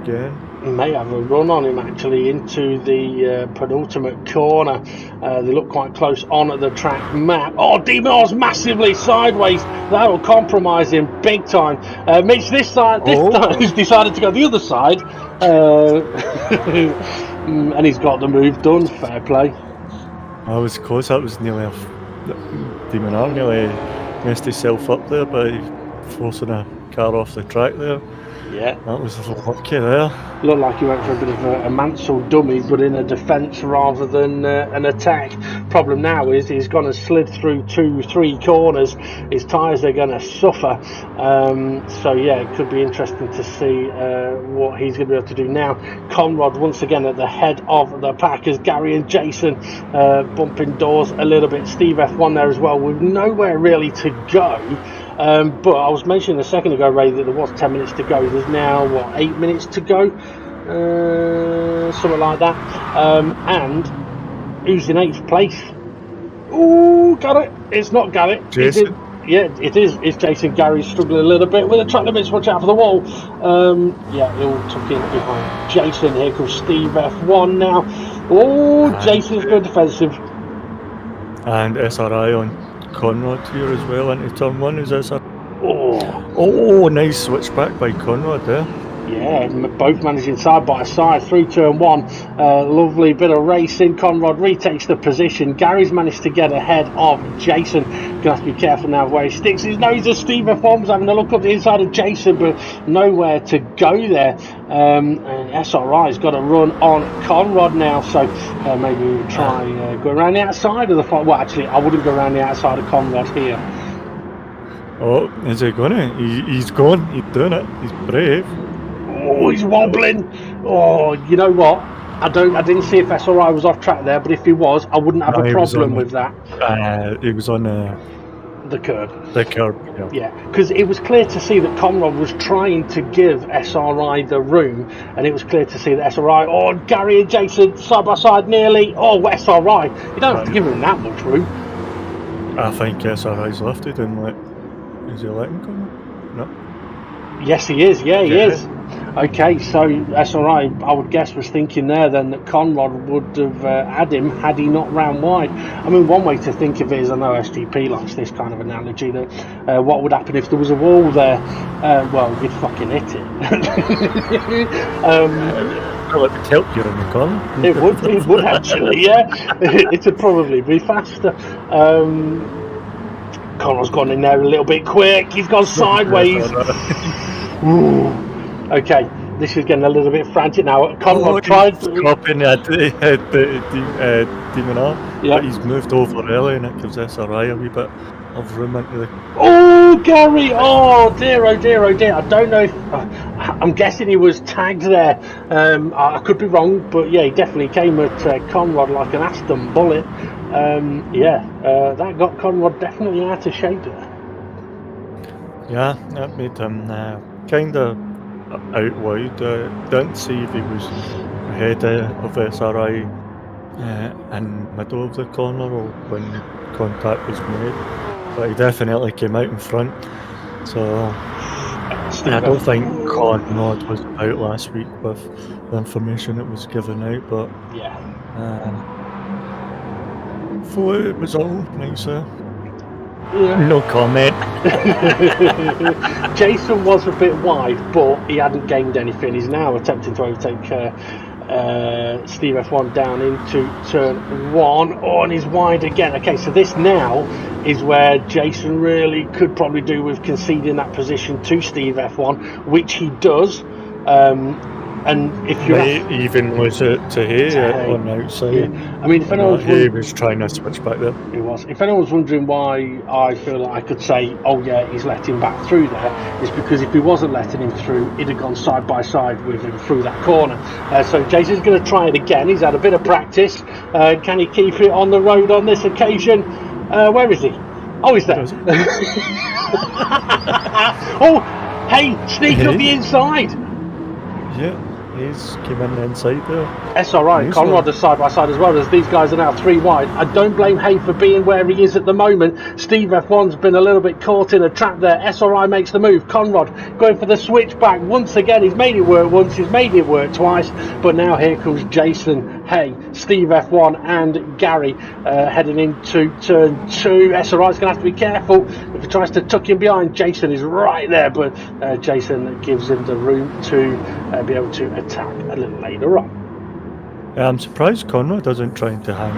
S2: again.
S1: May have a run on him actually into the penultimate corner. They look quite close on at the track map. Oh, Demon's massively sideways. That will compromise him big time. Mitch this time he's decided to go the other side, and he's got the move done. Fair play.
S2: I was close. That was nearly Demon R nearly messed himself up there by forcing a car off the track there.
S1: Yeah.
S2: That was lucky there.
S1: Looked like he went for a bit of a Mansell dummy, but in a defence rather than an attack. problem now is he's going to slid through 2-3 corners. His tyres are going to suffer. So yeah, it could be interesting to see what he's going to be able to do now. Conrad once again at the head of the pack as Gary and Jason bumping doors a little bit. Steve F1 there as well with nowhere really to go. But I was mentioning a second ago, Ray, that there was 10 minutes to go. There's now, what, 8 minutes to go? Something like that. And who's in 8th place? Ooh, got it. It's not Garrett.
S2: Jason.
S1: Yeah, it is. It's Jason. Gary's struggling a little bit with the track limits. Watch out for the wall. Yeah, he'll tuck in behind Jason. Here comes Steve F1 now. Oh, Jason's going defensive.
S2: And SRI on Conrad here as well into turn 1. Is SRI?
S1: Oh,
S2: nice switchback by Conrad there.
S1: Yeah, both managing side by side through turn 1. Lovely bit of racing. Conrad retakes the position. Gary's managed to get ahead of Jason. Gonna have to be careful now where he sticks his nose as Steve F1's having a look up the inside of Jason, but nowhere to go there. And SRI's got a run on Conrad now, so maybe we'll try go around the outside of the fight. Well, actually, I wouldn't go around the outside of Conrad here.
S2: Oh, is he gonna? He's gone. He's doing it. He's brave.
S1: Oh, he's wobbling. Oh, you know what? I didn't see if SRI was off track there, but if he was, I wouldn't have a problem with that.
S2: He was on
S1: the curb.
S2: The curb,
S1: yeah. Because it was clear to see that Conrad was trying to give SRI the room, and it was clear to see that SRI, oh, Gary and Jason side by side nearly. Oh, SRI. You don't have to give him that much room.
S2: I think SRI's lifted and is he letting go? No.
S1: Yes, he is. Yeah, he is. Okay, so SRI, I would guess, was thinking there then that Conrad would have had him had he not ran wide. I mean, one way to think of it is, I know SGP likes this kind of analogy, that what would happen if there was a wall there? Well, you'd fucking hit it.
S2: Well, it would help you in the corner.
S1: It would actually, yeah. It would probably be faster. Conrad's gone in there a little bit quick. He's gone sideways. Ooh. Okay, this is getting a little bit frantic now. Conrad tried
S2: dropping Demon R, but he's moved over early and it gives SRI a wee bit of room into the...
S1: Oh, Gary! Oh dear, oh dear, oh dear. I don't know if... I'm guessing he was tagged there. I could be wrong, but yeah, he definitely came at Conrad like an Aston bullet. That got Conrad definitely out of shape there.
S2: Yeah, that made him kind of out wide. Didn't see if he was ahead of SRI in middle of the corner or when contact was made, but he definitely came out in front. So I don't think Conrad was out last week with the information that was given out, but thought it was all nice. No comment.
S1: Jason was a bit wide, but he hadn't gained anything. He's now attempting to overtake Steve F1 down into turn 1. Oh, and he's wide again. Okay, so this now is where Jason really could probably do with conceding that position to Steve F1, which he does. And if you
S2: even was it to here on the outside,
S1: I mean, if anyone
S2: he was trying to switch back there.
S1: He was. If anyone's wondering why I feel like I could say, oh yeah, he's let him back through there, it's because if he wasn't letting him through, he'd have gone side by side with him through that corner. So Jason's going to try it again. He's had a bit of practice. Can he keep it on the road on this occasion? Where is he? Oh, he's there. Oh, hey, sneak up the inside.
S2: Yeah. He's came in inside there.
S1: SRI and Conrad are side by side as well, as these guys are now 3 wide. I don't blame Hay for being where he is at the moment. Steve F1's been a little bit caught in a trap there. SRI makes the move. Conrad going for the switchback once again. He's made it work once, he's made it work twice, but now here comes Jason, Hay, Steve F1 and Gary heading into turn 2. SRI's going to have to be careful if he tries to tuck him behind. Jason is right there, but Jason gives him the room to be able to attack a little later on.
S2: I'm surprised Conrad isn't trying to hang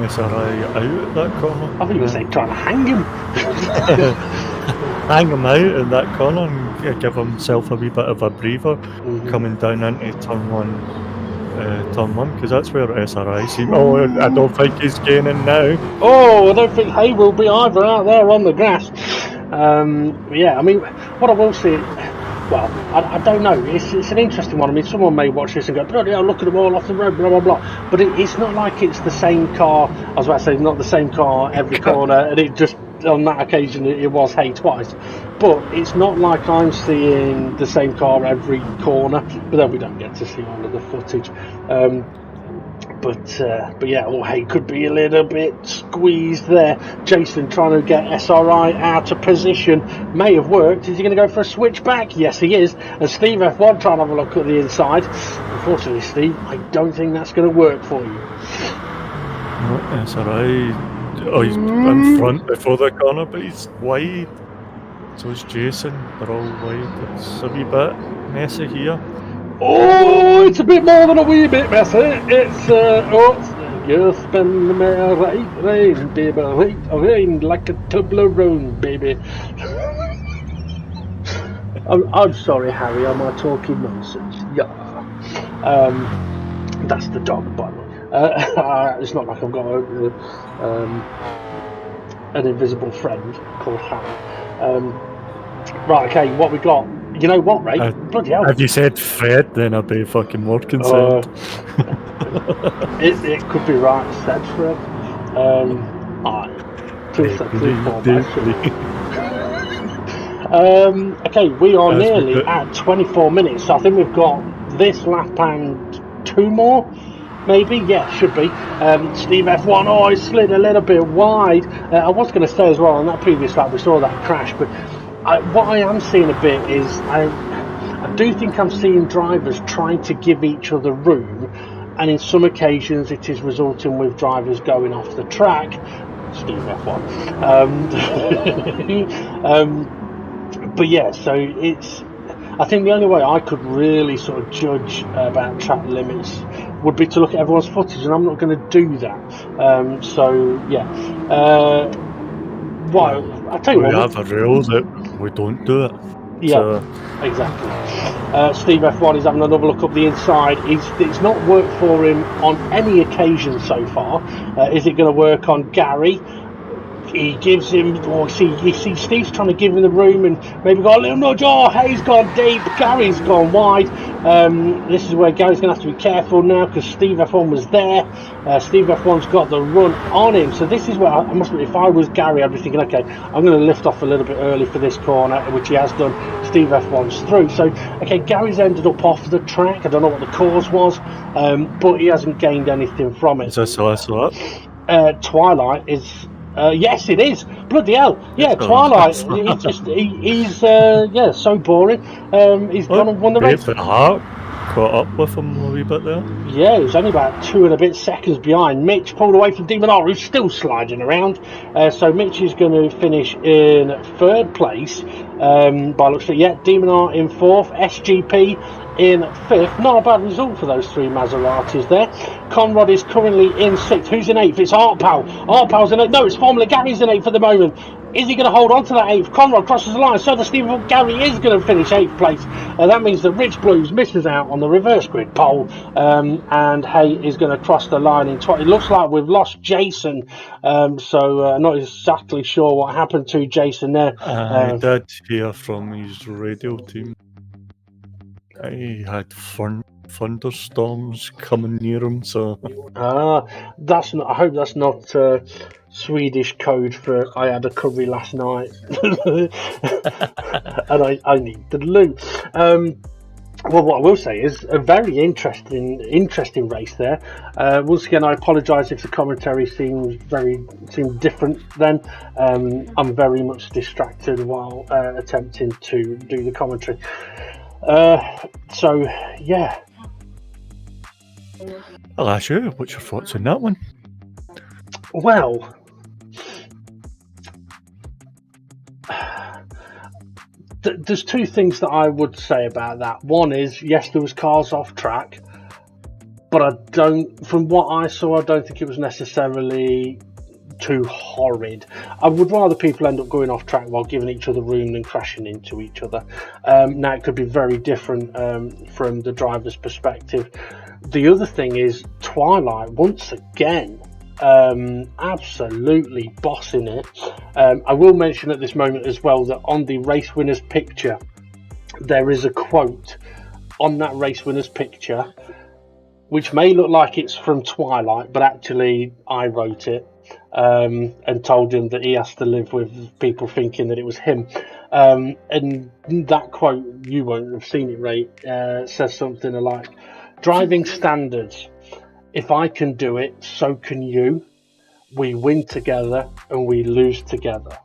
S2: SRI out at that corner.
S1: I think he was trying to hang him.
S2: Hang him out in that corner and give himself a wee bit of a breather coming down into turn 1 turn 1, because that's where SRI seem. Oh, I don't think he's gaining now.
S1: Oh, I don't think Hay will be either out there on the grass. Yeah, I mean, what I will say, well, I don't know. It's an interesting one. I mean, someone may watch this and go, bloody hell, look at them all off the road, blah, blah, blah. But it's not like it's the same car. I was about to say, not the same car every corner, and it just, on that occasion, it was Hay twice. But it's not like I'm seeing the same car every corner, but then we don't get to see all of the footage. But yeah, Hay could be a little bit squeezed there. Jason trying to get SRI out of position. May have worked. Is he going to go for a switchback? Yes, he is. And Steve F1 trying to have a look at the inside. Unfortunately, Steve, I don't think that's going to work for you.
S2: No, SRI. Oh, he's in front before the corner, but he's wide. So is Jason. They're all wide. It's a wee bit messy here.
S1: Oh, it's a bit more than a wee bit messy. It's you spin me right, rain, baby, right, rain like a Toblerone, baby. I'm sorry, Harry. Am I talking nonsense? Yeah. That's the dog, by the way. It's not like I've got an invisible friend called Harry. Right, okay, what we got? You know what, Ray? Bloody hell.
S2: If you said Fred, then I'd be fucking more concerned.
S1: It could be right, said Fred. Okay, we are nearly at 24 minutes. So I think we've got this lap and 2 more. Maybe, yeah, should be. Steve F1, oh, he slid a little bit wide. I was going to say as well, on that previous lap we saw that crash, but what I am seeing a bit is I do think I'm seeing drivers trying to give each other room, and in some occasions it is resulting with drivers going off the track. Steve F1. But yeah, so it's. I think the only way I could really sort of judge about track limits would be to look at everyone's footage, and I'm not going to do that. So yeah. Well, I tell you what.
S2: We have a rule that we don't do it.
S1: Yeah, so. Exactly. Steve F1 is having another look up the inside. It's not worked for him on any occasion so far. Is it going to work on Gary? He gives him, you see Steve's trying to give him the room and maybe got a little nudge. Oh, Hay's gone deep, Gary's gone wide. This is where Gary's going to have to be careful now because Steve F1 was there. Steve F1's got the run on him. So this is where I must admit, if I was Gary, I'd be thinking, okay, I'm going to lift off a little bit early for this corner, which he has done. Steve F1's through. So, okay, Gary's ended up off the track. I don't know what the cause was, but he hasn't gained anything from it.
S2: Is this the last lap?
S1: Twilight is... yes, it is. Bloody hell! Yeah, Twilight. He's so boring. He's gone and won the race.
S2: Caught up with him a wee bit there.
S1: Yeah, he was only about 2 and a bit seconds behind. Mitch pulled away from Demonar, who's still sliding around. So Mitch is going to finish in 3rd place. By looks at Demonar in 4th, SGP in 5th. Not a bad result for those 3 Maseratis there. Conrad is currently in 6th. Who's in 8th? It's Artpal. Artpal's in 8th. No, it's Formula Gary's in 8th at the moment. Is he going to hold on to that 8th? Conrad crosses the line. So the Stephen Gary is going to finish 8th place. That means that Rich Blues misses out on the reverse grid pole. And Hay is going to cross the line in 20. It looks like we've lost Jason. So not exactly sure what happened to Jason there.
S2: I did hear from his radio team. He had thunderstorms coming near him, so...
S1: that's not... I hope that's not Swedish code for I had a curry last night. And I need the loo. Well, what I will say is a very interesting race there. Once again, I apologise if the commentary seemed different then. I'm very much distracted while attempting to do the commentary. So, yeah.
S2: I'll ask you, what's your thoughts on that one?
S1: Well, there's 2 things that I would say about that. One is, yes, there was cars off track, but from what I saw, I don't think it was necessarily too horrid. I would rather people end up going off track while giving each other room than crashing into each other. Now, it could be very different from the driver's perspective. The other thing is Twilight, once again, absolutely bossing it. I will mention at this moment as well that on the race winners picture, there is a quote on that race winners picture, which may look like it's from Twilight, but actually I wrote it and told him that he has to live with people thinking that it was him. And that quote, you won't have seen it, Ray, says something like, "Driving standards. If I can do it, so can you. We win together and we lose together."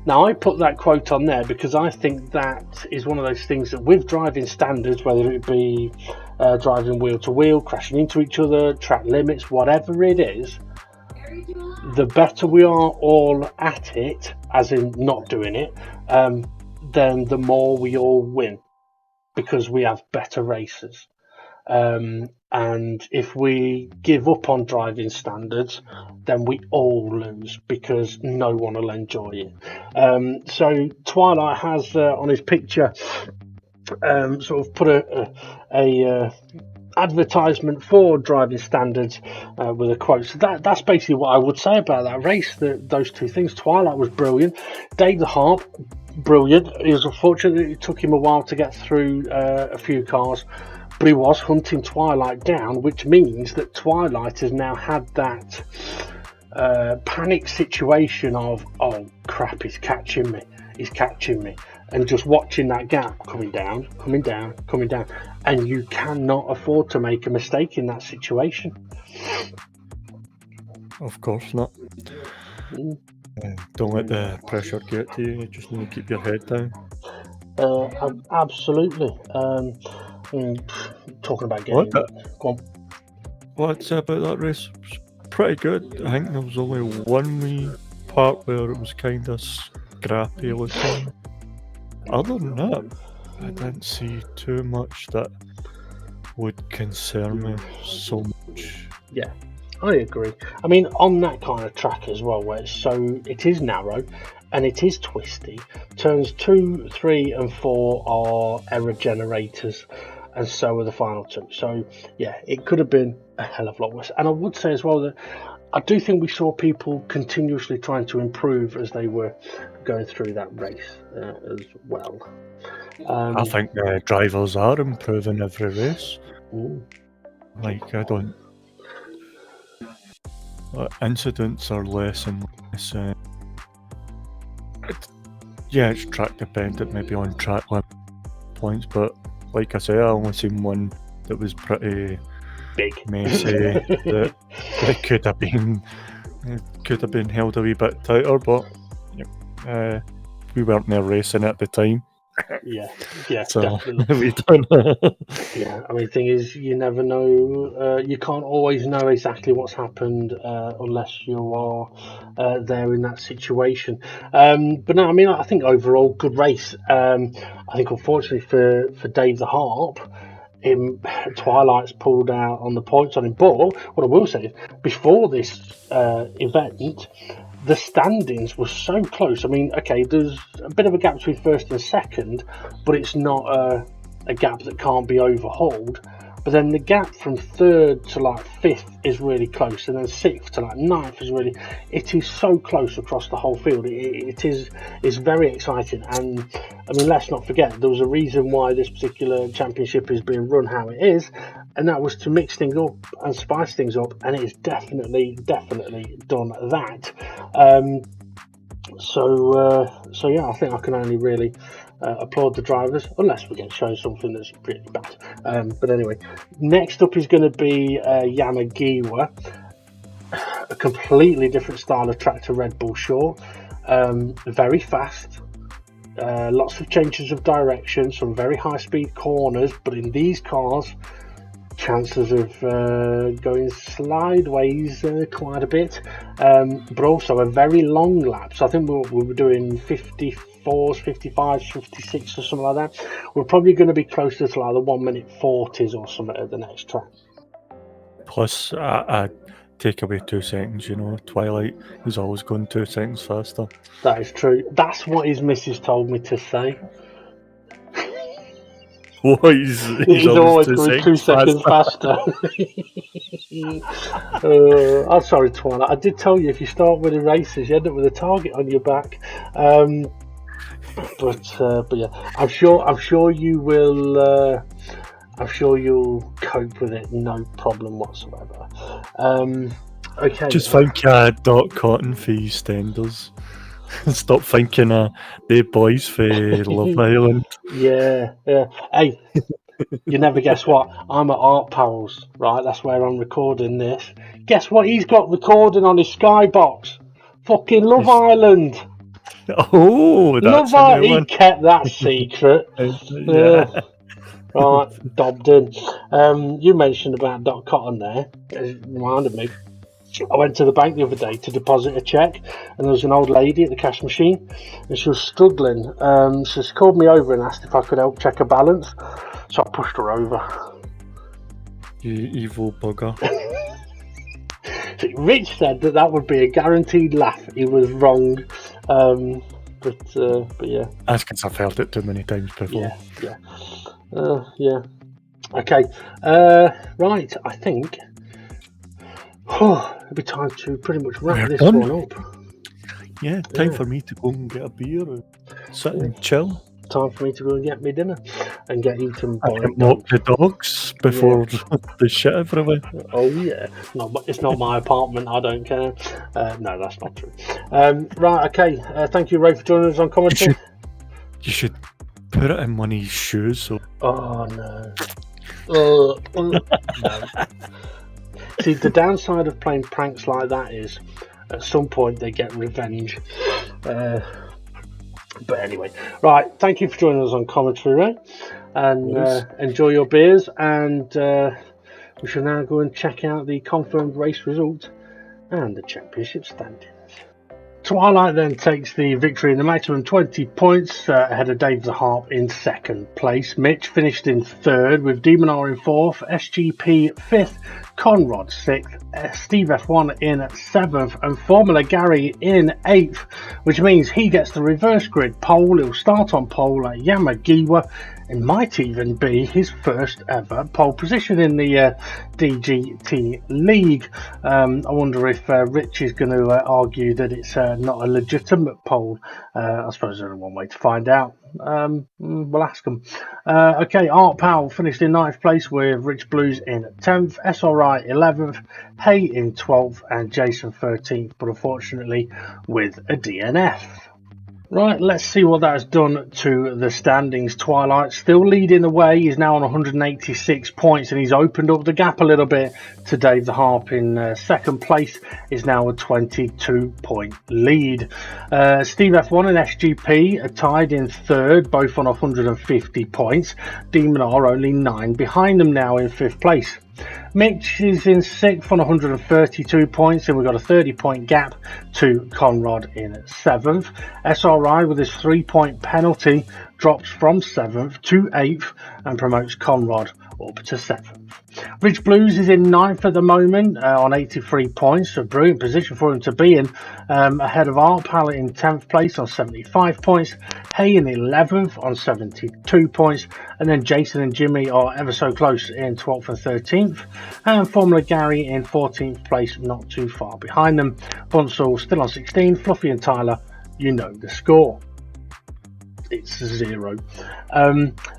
S1: Now, I put that quote on there because I think that is one of those things that with driving standards, whether it be driving wheel to wheel, crashing into each other, track limits, whatever it is, the better we are all at it, as in not doing it, then the more we all win because we have better races. And if we give up on driving standards, then we all lose because no one will enjoy it. So Twilight has on his picture sort of put a advertisement for driving standards with a quote. So that's basically what I would say about that race. Those two things. Twilight was brilliant. Dave the Harp, brilliant. It was unfortunate that it took him a while to get through a few cars, but he was hunting Twilight down, which means that Twilight has now had that panic situation of, oh crap, he's catching me, and just watching that gap coming down, and you cannot afford to make a mistake in that situation.
S2: Of course not. Don't let the pressure get to you. You just need to keep your head down.
S1: Absolutely. Talking about getting... Go on.
S2: What's about that race? It's pretty good. I think there was only one wee part where it was kind of scrappy looking. Other than that, I didn't see too much that would concern me so much.
S1: Yeah, I agree. I mean, on that kind of track as well, where it is narrow and it is twisty. Turns 2, 3 and 4 are error generators, and so are the final two. So yeah, it could have been a hell of a lot worse. And I would say as well that I do think we saw people continuously trying to improve as they were going through that race as well.
S2: I think drivers are improving every race.
S1: Ooh.
S2: Like, I don't... incidents are less and less. It's track dependent, maybe on track limit points, but like I say, I only seen one that was pretty
S1: big,
S2: messy. that could have been held a wee bit tighter, but we weren't there racing at the time.
S1: Yeah,
S2: so
S1: definitely.
S2: We don't.
S1: Yeah, I mean, the thing is, you never know. You can't always know exactly what's happened unless you are there in that situation. But no, I mean, I think overall good race. I think unfortunately for Dave the Harp, Twilight's pulled out on the points on him. But what I will say is, before this event, the standings were so close. I mean, okay, there's a bit of a gap between first and second, but it's not a gap that can't be overhauled. But then the gap from third to like fifth is really close, and then sixth to like ninth is really. It is so close across the whole field. It's very exciting, and I mean, let's not forget there was a reason why this particular championship is being run how it is, and that was to mix things up and spice things up, and it is definitely done that. So yeah, I think I can only really applaud the drivers, unless we get shown something that's really bad. But anyway, next up is going to be Yamagiwa, a completely different style of track to Red Bull Short. Very fast, lots of changes of direction, some very high speed corners, but in these cars, chances of going sideways quite a bit, but also a very long lap. So I think we were doing 54s, 55s, 56 or something like that. We're probably going to be closer to like the 1 minute 40s or something at the next track.
S2: Plus, I take away 2 seconds, you know, Twilight is always going 2 seconds faster.
S1: That is true. That's what his missus told me to say.
S2: What, he's
S1: He's always
S2: two
S1: going
S2: seconds
S1: 2 seconds
S2: faster.
S1: I'm sorry, Twilight. I did tell you if you start winning races, you end up with a target on your back. But yeah, I'm sure you will. I'm sure you'll cope with it, no problem whatsoever. Okay.
S2: Just think Doc Cotton for EastEnders. Stop thinking they boys for Love Island.
S1: Yeah. Hey, you never guess what? I'm at Art Pals, right? That's where I'm recording this. Guess what he's got recording on his Skybox? Fucking Love Island.
S2: Oh, that's a new
S1: He
S2: one.
S1: kept that secret.
S2: Yeah.
S1: Right, dobbed in. You mentioned about Doc Cotton there. It reminded me. I went to the bank the other day to deposit a cheque, and there was an old lady at the cash machine, and she was struggling. So she called me over and asked if I could help check her balance. So I pushed her over.
S2: You evil bugger.
S1: Rich said that would be a guaranteed laugh. He was wrong. But yeah.
S2: That's because I've heard it too many times before.
S1: Yeah. Okay. Right. I think it'll be time to pretty much wrap this one up.
S2: Yeah, time for me to go and get a beer and sit and chill.
S1: Time for me to go and get me dinner and get eaten by
S2: I can walk the dogs before they shit everywhere.
S1: Oh yeah, no, it's not my apartment. I don't care. No, that's not true. Right, okay. Thank you, Ray, for joining us on commentary.
S2: You should put it in one of his shoes. So.
S1: Oh no. No. See, the downside of playing pranks like that is, at some point they get revenge. But anyway, right, thank you for joining us on commentary, Ray, and enjoy your beers, and we shall now go and check out the confirmed race results and the championship standings. Twilight then takes the victory in the maximum 20 points ahead of Dave the Harp in second place. Mitch finished in third with Demonar in fourth, SGP fifth, Conrad sixth, Steve F1 in seventh, and Formula Gary in eighth, which means he gets the reverse grid pole. He'll start on pole at Yamagiwa and might even be his first ever pole position in the DGT League. I wonder if Rich is going to argue that it's not a legitimate pole. I suppose there's only one way to find out. We'll ask him. Okay, Art Powell finished in 9th place with Rich Blues in 10th, SRI 11th, Hay in 12th, and Jason 13th, but unfortunately with a DNF. Right, let's see what that has done to the standings. Twilight still leading the way. He's now on 186 points, and he's opened up the gap a little bit to Dave the Harp in second place. Is now a 22-point lead. Steve F1 and SGP are tied in third, both on 150 points. Demon are only 9 behind them now in 5th place. Mitch is in 6th on 132 points, and we've got a 30-point gap to Conrad in 7th. SRI, with his 3-point penalty, drops from 7th to 8th and promotes Conrad up to 7th. Rich Blues is in 9th at the moment on 83 points, a brilliant position for him to be in, ahead of Art Palette in 10th place on 75 points, Hay in 11th on 72 points, and then Jason and Jimmy are ever so close in 12th and 13th, and Formula Gary in 14th place, not too far behind them. Bunsall still on 16, Fluffy and Tyler, you know the score. It's 0.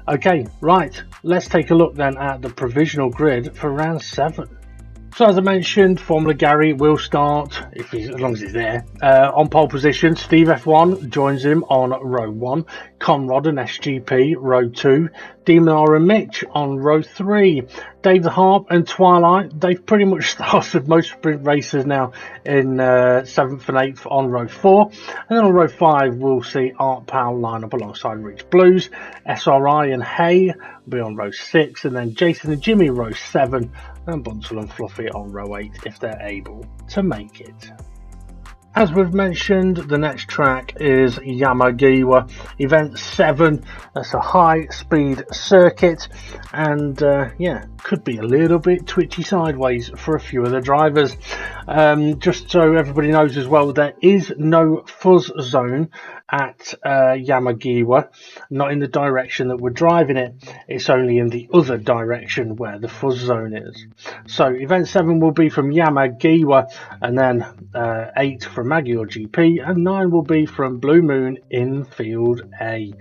S1: Okay, right, let's take a look then at the provisional grid for round 7. So as I mentioned, Formula Gary will start, as long as he's there, on pole position. Steve F1 joins him on row 1, Conrad and SGP row 2, Demonar and Mitch on row 3, Dave the Harp and Twilight, they've pretty much started most sprint races now in 7th and 8th on row 4, and then on row 5 we'll see Art Powell line up alongside Rich Blues, SRI and Hay will be on row 6, and then Jason and Jimmy row 7, and Bunsell and Fluffy on row 8 if they're able to make it. As we've mentioned, the next track is Yamagiwa, event 7. That's a high speed circuit, and could be a little bit twitchy sideways for a few of the drivers. Just so everybody knows as well, there is no fuzz zone at Yamagiwa, not in the direction that we're driving it. It's only in the other direction where the fuzz zone is. So event 7 will be from Yamagiwa, and then 8 from Magyar GP, and 9 will be from Blue Moon in Field A.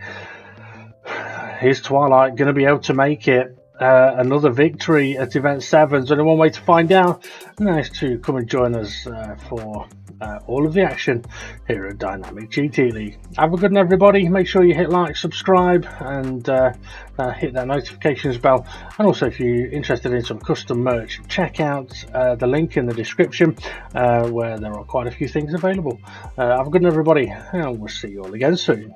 S1: Is Twilight going to be able to make it another victory at event 7? There's only one way to find out, and that is to come and join us for all of the action here at Dynamic GT League. Have a good one, everybody. Make sure you hit like, subscribe, and hit that notifications bell. And also, if you're interested in some custom merch, check out the link in the description where there are quite a few things available. Have a good one, everybody, and we'll see you all again soon.